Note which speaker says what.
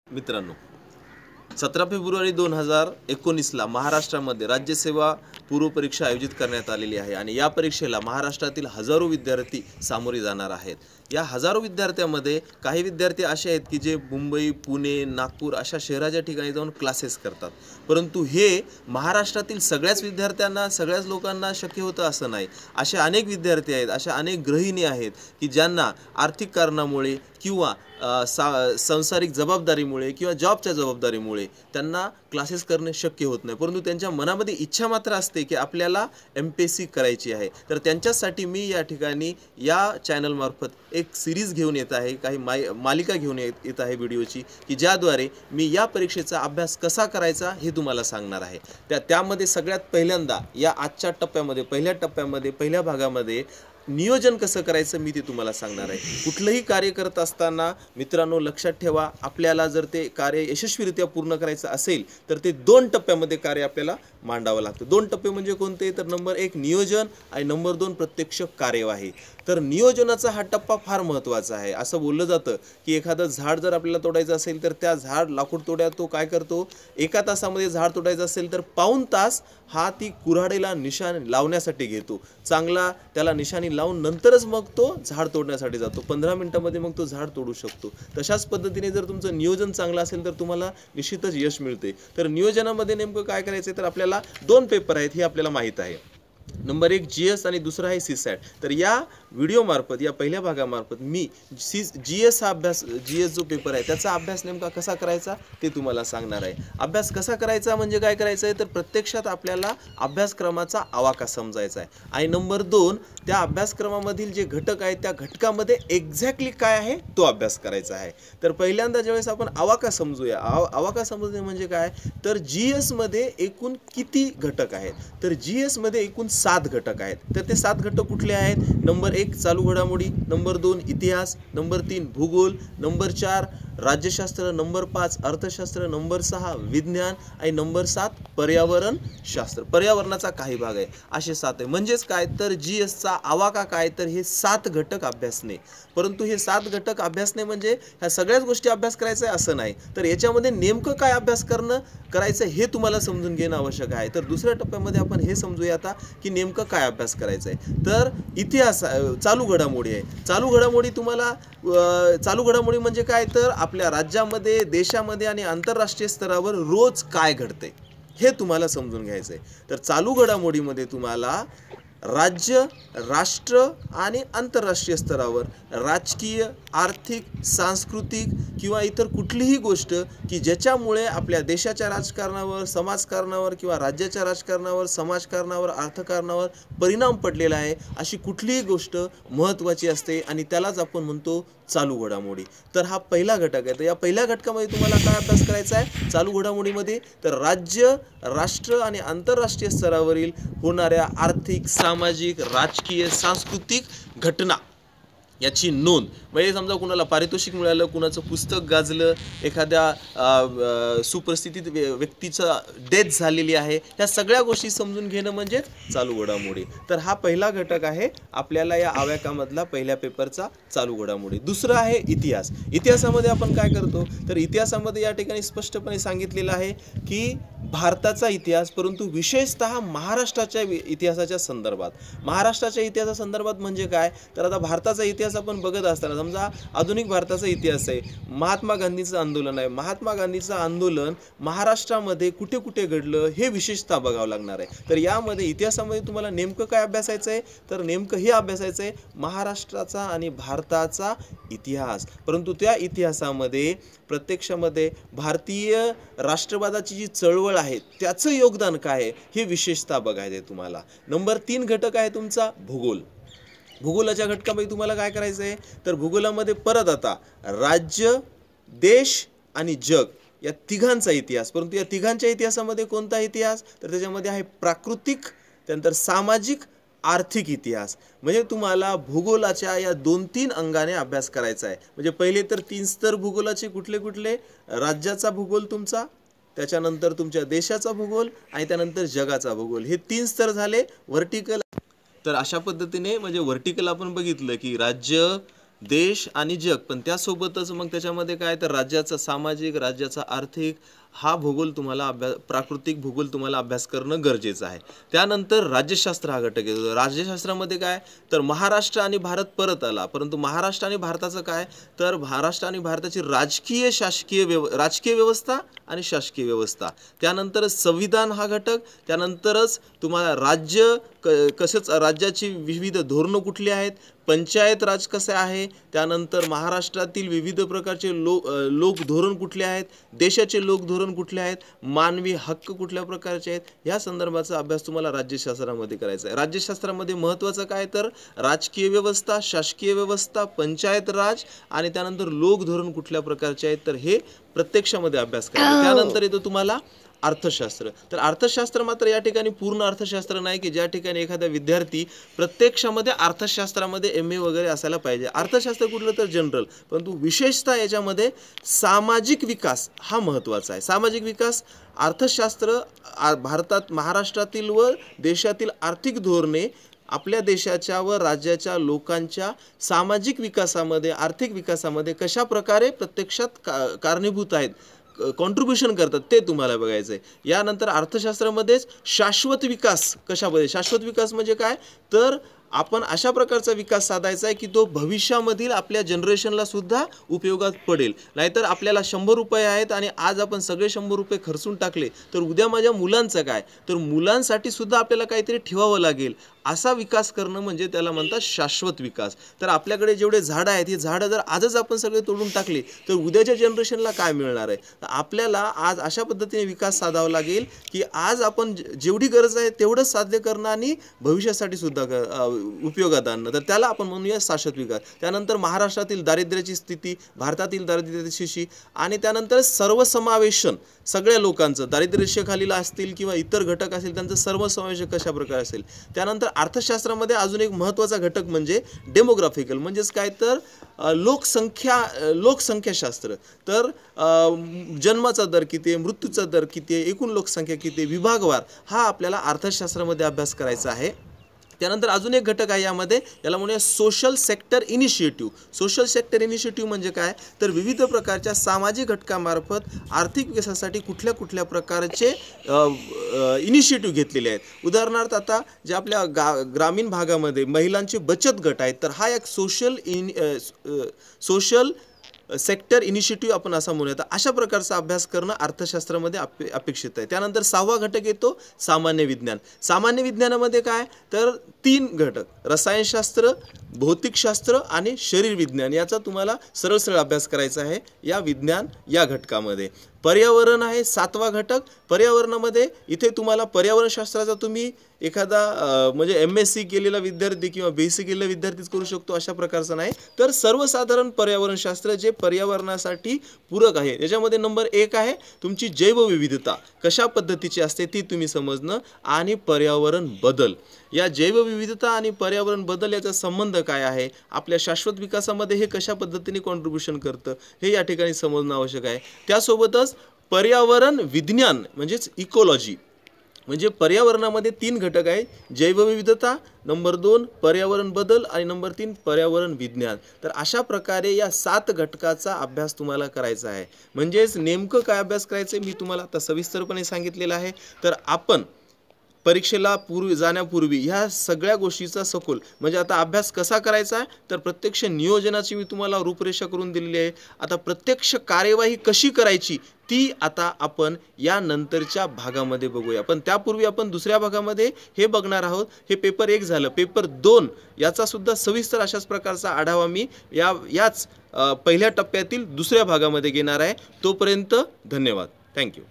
Speaker 1: मित्रांनो, 17 फेब्रुवारी 2019ला महाराष्ट्रामध्ये राज्यसेवा पूर्व परीक्षा आयोजित करण्यात आलेली आहे आणि या परीक्षेला महाराष्ट्रातील हजारो विद्यार्थी सामोरे जाणार आहेत। या हजारो विद्यार्थ्यांमध्ये काही विद्यार्थी असे आहेत की जे मुंबई, पुणे, नागपूर अशा शहराच्या ठिकाणी जाऊन क्लासेस करतात, परंतु हे महाराष्ट्रातील सगळ्याच विद्यार्थ्यांना, सगळ्याच लोकांना शक्य होतं असं नाही। असे अनेक विद्यार्थी आहेत, अशा अनेक गृहिणी आहेत की ज्यांना आर्थिक कारणामुळे किंवा सांसारिक जबाबदारीमुळे किंवा जॉबच्या जबाबदारीमुळे त्यांना क्लासेस करणे शक्य होत नाही, परंतु त्यांच्या मनामध्ये इच्छा मात्र असते की आपल्याला MPSC करायची आहे। तर त्यांच्यासाठी मी या ठिकाणी या चॅनल मार्फत एक सिरीज घेऊन येत आहे, काही मालिका घेऊन येत आहे व्हिडिओची, की ज्याद्वारे मी या परीक्षेचा अभ्यास कसा करायचा हे तुम्हाला सांगणार आहे। त्यामध्ये सगळ्यात पहिल्यांदा या आजच्या टप्प्यामध्ये पहिल्या भागामध्ये नियोजन कसं करायचं मी ते तुम्हाला सांगणार आहे। कुठलंही कार्य करत असताना मित्रांनो लक्षात ठेवा, आपल्याला जर ते कार्य यशस्वीरित्या पूर्ण करायचं असेल तर ते 2 टप्प्यामध्ये कार्य आपल्याला मांडावं लागतं। 2 टप्पे म्हणजे कोणते? तर नंबर 1 नियोजन आणि नंबर 2 प्रत्यक्ष कार्यवाही। तर नियोजनाचा हा टप्पा फार महत्त्वाचा आहे। असं बोललं जातं की एखादं झाड जर आपल्याला तोडायचं असेल तर त्या झाड लाकूड तोड्या तो काय करतो, 1 तासामध्ये झाड तोडायचं असेल तर पाऊण तास हा ती कुऱ्हाडीला निशाण लावण्यासाठी घेतो, चांगला त्याला निशाणी लावून नंतरच मग तो झाड तोडण्यासाठी जातो। 15 मिनिटांमध्ये मग तो झाड तोडू शकतो। तशाच पद्धतीने जर तुमचं नियोजन चांगलं असेल तर तुम्हाला निश्चितच यश मिळते। तर नियोजनामध्ये नेमकं काय करायचं तर आपल्याला 2 पेपर आहेत हे आपल्याला माहित आहे। नंबर 1 GS आणि दुसरा आहे CSAT। तर या व्हिडिओ मार्फत, या पहिल्या भागामार्फत मी GS हा अभ्यास, GS जो पेपर आहे त्याचा अभ्यास नेमका कसा करायचा ते तुम्हाला सांगणार आहे। अभ्यास कसा करायचा म्हणजे काय करायचं आहे तर प्रत्यक्षात आपल्याला अभ्यासक्रमाचा आवाका समजायचा आहे आणि नंबर 2 त्या अभ्यासक्रमामधील जे घटक आहेत त्या घटकामध्ये एक्झॅक्टली काय आहे तो अभ्यास करायचा आहे। तर पहिल्यांदा ज्यावेळेस आपण आवाका समजूया, आवाका समजणे म्हणजे काय तर GS मध्ये एकूण किती घटक आहेत, तर GS मध्ये एकूण 7 घटक आहेत। तर ते 7 घटक कुठले आहेत? नंबर 1 चालू घडामोडी, नंबर 2 इतिहास, नंबर 3 भूगोल, नंबर 4 राज्यशास्त्र, नंबर 5 अर्थशास्त्र, नंबर 6 विज्ञान आणि नंबर 7 पर्यावरण शास्त्र। पर्यावरणाचा काही भाग आहे। असे 7 आहे। म्हणजेच काय तर GSचा आवाका काय तर हे 7 घटक अभ्यासणे। परंतु हे 7 घटक अभ्यासणे म्हणजे ह्या सगळ्याच गोष्टी अभ्यास करायचं आहे असं नाही, तर याच्यामध्ये नेमकं काय अभ्यास करायचं हे तुम्हाला समजून घेणं आवश्यक आहे। तर दुसऱ्या टप्प्यामध्ये आपण हे समजूया आता की नेमकं काय अभ्यास करायचं आहे। तर इतिहास चालू घडामोडी आहे। चालू घडामोडी तुम्हाला चालू घडामोडी म्हणजे काय तर आपल्या राज्यामध्ये, देशामध्ये आणि आंतरराष्ट्रीय स्तरावर रोज काय घडते हे तुम्हाला समजून घ्यायचं आहे। तर चालू घडामोडीमध्ये तुम्हाला राज्य, राष्ट्र आणि आंतरराष्ट्रीय स्तरावर राजकीय, आर्थिक, सांस्कृतिक किंवा इतर कुठलीही गोष्ट की ज्याच्यामुळे आपल्या देशाच्या राजकारणावर, समाजकारणावर किंवा राज्याच्या राजकारणावर, समाजकारणावर, अर्थकारणावर परिणाम पडलेला आहे अशी कुठलीही गोष्ट महत्त्वाची असते आणि त्यालाच आपण म्हणतो चालू घडामोडी। तर हा पहिला घटक आहे। तर या पहिल्या घटकामध्ये तुम्हाला काय अभ्यास करायचा आहे चालू घडामोडीमध्ये तर राज्य, राष्ट्र आणि आंतरराष्ट्रीय स्तरावरील होणाऱ्या आर्थिक, सामाजिक, राजकीय, सांस्कृतिक घटना याची नोंद, म्हणजे समजा कुणाला पारितोषिक मिळालं, कुणाचं पुस्तक गाजलं, एखाद्या सुप्रसिद्ध व्यक्तीचं डेथ झालेली आहे, ह्या सगळ्या गोष्टी समजून घेणं म्हणजे चालू घडामोडी। तर हा पहिला घटक आहे आपल्याला या आवाक्यामधला पहिल्या पेपरचा चालू घडामोडी। दुसरं आहे इतिहास। इतिहासामध्ये आपण काय करतो तर इतिहासामध्ये या ठिकाणी स्पष्टपणे सांगितलेलं आहे की भारताचा इतिहास, परंतु विशेषतः महाराष्ट्राच्या इतिहासाच्या संदर्भात। महाराष्ट्राच्या इतिहासासंदर्भात म्हणजे काय तर आता भारताचा इतिहास आपण बघत असताना समजा आधुनिक भारताचा इतिहास आहे, महात्मा गांधीचं आंदोलन आहे, महात्मा गांधीचं आंदोलन महाराष्ट्रामध्ये कुठे कुठे घडलं हे विशेषतः बघावं लागणार आहे। तर यामध्ये इतिहासामध्ये तुम्हाला नेमकं काय अभ्यासायचं आहे तर नेमकं हे अभ्यासायचं आहे महाराष्ट्राचा आणि भारताचा इतिहास, परंतु त्या इतिहासामध्ये प्रत्यक्षामध्ये भारतीय राष्ट्रवादाची जी चळवळ आहे त्याचं योगदान काय आहे हे विशेषतः बघायचं आहे तुम्हाला। नंबर 3 घटक आहे तुमचा भूगोल। भूगोलाच्या घटकामध्ये तुम्हाला काय करायचं आहे तर भूगोलामध्ये परत आता राज्य, देश आणि जग या तिघांचा इतिहास, परंतु या तिघांच्या इतिहासामध्ये कोणता इतिहास तर त्याच्यामध्ये आहे प्राकृतिक, त्यानंतर सामाजिक, आर्थिक इतिहास। म्हणजे तुम्हाला भूगोलाच्या या 2-3 अंगाने अभ्यास करायचा आहे। म्हणजे पहिले तर 3 स्तर भूगोलाचे कुठले कुठले, राज्याचा भूगोल तुमचा, त्याच्यानंतर तुमच्या देशाचा भूगोल आणि त्यानंतर जगाचा भूगोल, हे 3 स्तर झाले व्हर्टिकल। तर अशा पद्धतीने म्हणजे व्हर्टिकल आपण बघितलं की राज्य, देश आणि जग, पण त्यासोबतच मग त्याच्यामध्ये काय तर राज्याचा सामाजिक, राज्याचा आर्थिक हा भूगोल तुम्हाला प्राकृतिक भूगोल तुम्हाला अभ्यास करणं गरजेचं आहे. त्यानंतर राज्यशास्त्र हा घटक येतो. राज्यशास्त्रामध्ये काय तर महाराष्ट्र आणि भारत परत आला, परंतु महाराष्ट्र आणि भारताचं काय तर महाराष्ट्र आणि भारताची राजकीय राजकीय व्यवस्था आणि शासकीय व्यवस्था, त्यानंतर संविधान हा घटक, त्यानंतरच तुम्हाला राज्य कसंच राज्याची विविध धोरणं कुठली आहेत, पंचायत राज कसे आहे, त्यानंतर महाराष्ट्रातील विविध प्रकारचे लोक धोरण कुठले आहेत, देशाचे लोक धोरण कुठले आहेत, मानवी हक्क कुठल्या प्रकारचे आहेत, ह्या संदर्भाचा अभ्यास तुम्हाला राज्यशास्त्रामध्ये करायचा आहे. राज्यशास्त्रामध्ये महत्त्वाचं काय तर राजकीय व्यवस्था, शासकीय व्यवस्था, पंचायत राज आणि त्यानंतर लोक धोरण कुठल्या प्रकारचे आहेत, तर हे प्रत्यक्षामध्ये अभ्यास करायचा. त्यानंतर येतो तुम्हाला अर्थशास्त्र. तर अर्थशास्त्र मात्र या ठिकाणी पूर्ण अर्थशास्त्र नाही की ज्या ठिकाणी एखादा विद्यार्थी प्रत्यक्षामध्ये अर्थशास्त्रामध्ये MA वगैरे असायला पाहिजे. अर्थशास्त्र कुठलं तर जनरल, परंतु विशेषतः याच्यामध्ये सामाजिक विकास हा महत्त्वाचा आहे. सामाजिक विकास अर्थशास्त्र भारतात महाराष्ट्रातील व देशातील आर्थिक धोरणे आपल्या देशाच्या व राज्याच्या लोकांच्या सामाजिक विकासामध्ये, आर्थिक विकासामध्ये कशा प्रकारे प्रत्यक्षात कारणीभूत आहेत, कॉन्ट्रीब्युशन करतात, ते तुम्हाला बघायचं आहे. यानंतर अर्थशास्त्रामध्येच शाश्वत विकास कशामध्ये, शाश्वत विकास म्हणजे काय तर आपण अशा प्रकारचा विकास साधायचा आहे की तो भविष्यामधील आपल्या जनरेशनला सुद्धा उपयोगात पडेल. नाहीतर आपल्याला 100 रुपये आहेत आणि आज आपण सगळे 100 रुपये खर्चून टाकले तर उद्या माझ्या मुलांचं काय, तर मुलांसाठी सुद्धा आपल्याला काहीतरी ठेवावं लागेल. असा विकास करणं म्हणजे त्याला म्हणतात शाश्वत विकास. तर आपल्याकडे जेवढे झाडं आहेत हे झाडं जर आजच आपण सगळे तोडून टाकले तर उद्याच्या जनरेशनला काय मिळणार आहे. तर आपल्याला आज अशा पद्धतीने विकास साधावा लागेल की आज आपण जेवढी गरज आहे तेवढंच साध्य करणं आणि भविष्यासाठी सुद्धा उपयोगात आणणं, तर त्याला आपण म्हणूया शाश्वत विकास. त्यानंतर महाराष्ट्रातील दारिद्र्याची स्थिती, भारतातील दारिद्र्याची स्थिती आणि त्यानंतर सर्वसमावेशन सगळ्या लोकांचं, दारिद्र्य रेषेखालील असतील किंवा इतर घटक असतील त्यांचं सर्वसमावेशन कशा प्रकारे असेल. त्यानंतर अर्थशास्त्रामध्ये अजून एक महत्त्वाचा घटक म्हणजे डेमोग्राफिकल, म्हणजेच काय तर लोकसंख्याशास्त्र. तर जन्माचा दर किती आहे, मृत्यूचा दर किती आहे, एकूण लोकसंख्या किती आहे, विभागवार हा आपल्याला अर्थशास्त्रामध्ये अभ्यास करायचा आहे. त्यानंतर अजून एक घटक आहे यामध्ये, याला म्हणूया social sector initiative. Social sector initiative म्हणजे काय तर विविध प्रकारच्या सामाजिक घटकामार्फत आर्थिक विकासासाठी कुठल्या कुठल्या प्रकारचे इनिशिएटिव्ह घेतलेले आहेत. उदाहरणार्थ आता जे आपल्या ग्रामीण भागामध्ये महिलांचे बचत गट आहेत, तर हा एक सोशल सेक्टर इनिशिएटिव्ह आपण असा म्हणूया. अशा प्रकारचा अभ्यास करणं अर्थशास्त्रामध्ये अपेक्षित आहे. त्यानंतर 6वा घटक येतो सामान्य विज्ञान. सामान्य विज्ञानामध्ये काय तर 3 घटक, रसायनशास्त्र, भौतिकशास्त्र आणि शरीर विज्ञान, याचा तुम्हाला सरळ अभ्यास करायचा आहे या विज्ञान या घटकामध्ये. पर्यावरण आहे 7वा घटक. पर्यावरणामध्ये इथे तुम्हाला पर्यावरणशास्त्राचा तुम्ही एखादा म्हणजे MSc केलेला विद्यार्थी किंवा BSc केलेला विद्यार्थीच करू शकतो अशा प्रकारचं नाही, तर सर्वसाधारण पर्यावरणशास्त्र जे पर्यावरणासाठी पूरक आहे. याच्यामध्ये नंबर 1 आहे तुमची जैवविविधता कशा पद्धतीची असते ती तुम्ही समजणं आणि पर्यावरण बदल. या जैवविविधता आणि पर्यावरण बदल याचा संबंध काय आहे, आपल्या शाश्वत विकासामध्ये हे कशा पद्धतीने कॉन्ट्रीब्युशन करतं हे या ठिकाणी समजणं आवश्यक आहे. त्यासोबतच पर्यावरण विज्ञान म्हणजेच इकोलॉजी, म्हणजे पर्यावरणामध्ये 3 घटक आहेत, जैवविविधता, नंबर 2 पर्यावरण बदल आणि नंबर 3 पर्यावरण विज्ञान. तर अशा प्रकारे या 7 घटकाचा अभ्यास तुम्हाला करायचा आहे. म्हणजेच नेमकं काय अभ्यास करायचं मी तुम्हाला आता सविस्तरपणे सांगितलेलं आहे. तर आपण परीक्षेला जाण्यापूर्वी ह्या सगळ्या गोष्टीचा सखोल म्हणजे आता अभ्यास कसा करायचा आहे तर प्रत्यक्ष नियोजनाची मी तुम्हाला रूपरेषा करून दिलेली आहे. आता प्रत्यक्ष कार्यवाही कशी करायची ती आता आपण या नंतरच्या भागामध्ये बघूया. पण त्यापूर्वी आपण दुसऱ्या भागामध्ये हे बघणार आहोत. हे पेपर 1 झालं. पेपर 2 याचा सुद्धा सविस्तर अशाच प्रकारचा आढावा मी याच पहिल्या टप्प्यातील दुसऱ्या भागामध्ये घेणार आहे. तोपर्यंत धन्यवाद. थँक्यू.